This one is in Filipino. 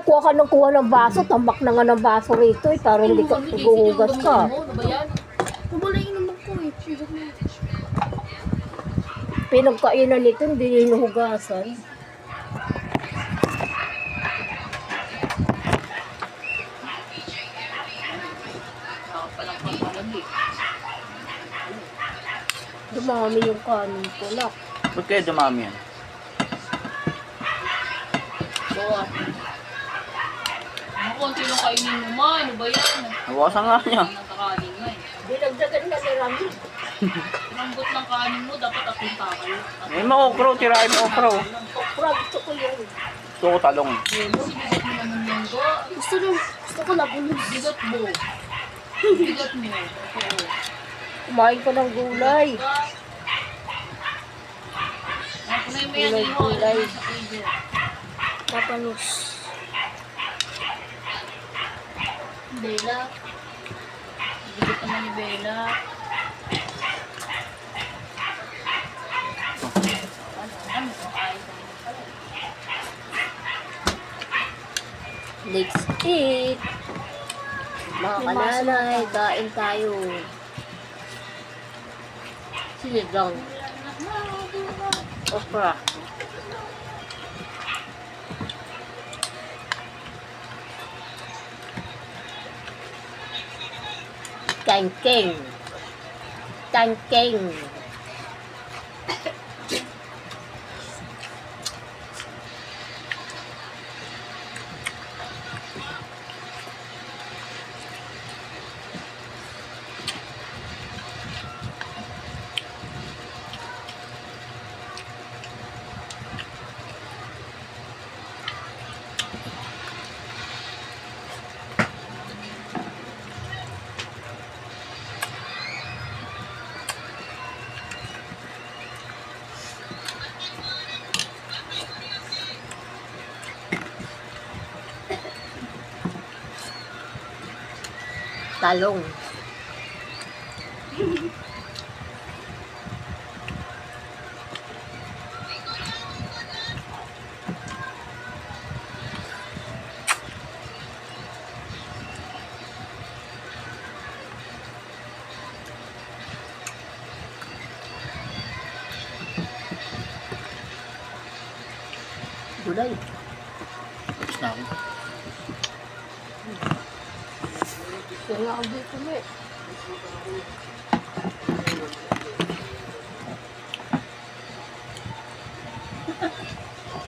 kuha ka ng baso, tambak na nga ng baso rito eh, para hindi ka guhugas ka. Ano ba yan? Wala inom ko eh. Pinagkainan nito, hindi hinuhugasan. Dumami yung kanin ko, nak. Ba't kaya dumami yan? So, konti lang kainin mo ma. Ano ba yan? Nawasan nga niya. Ang kakanin nga eh. Dinagdagan na ni Rami. Lambot ng kanin mo, dapat apunta kayo. May ma-okro, tirahin mo okro. Okra, gusto ko yun. Gusto ko talong. Sinigat mo naman yan ko. Gusto ko labulog. Bigat mo. Bigat mo. Oo. Kumain ko ng gulay. Napunay mo yan, iho. Gulay. Sa freezer. Papanos. Bella. Bigat naman ni Bella. Ano? Ayos. Let's eat. Mga kananay, kain tayo. Sinigang. Okra. Kangkeng. Kangkeng. Talong. Gulay. Tapos na ako. Kaya ako dito eh.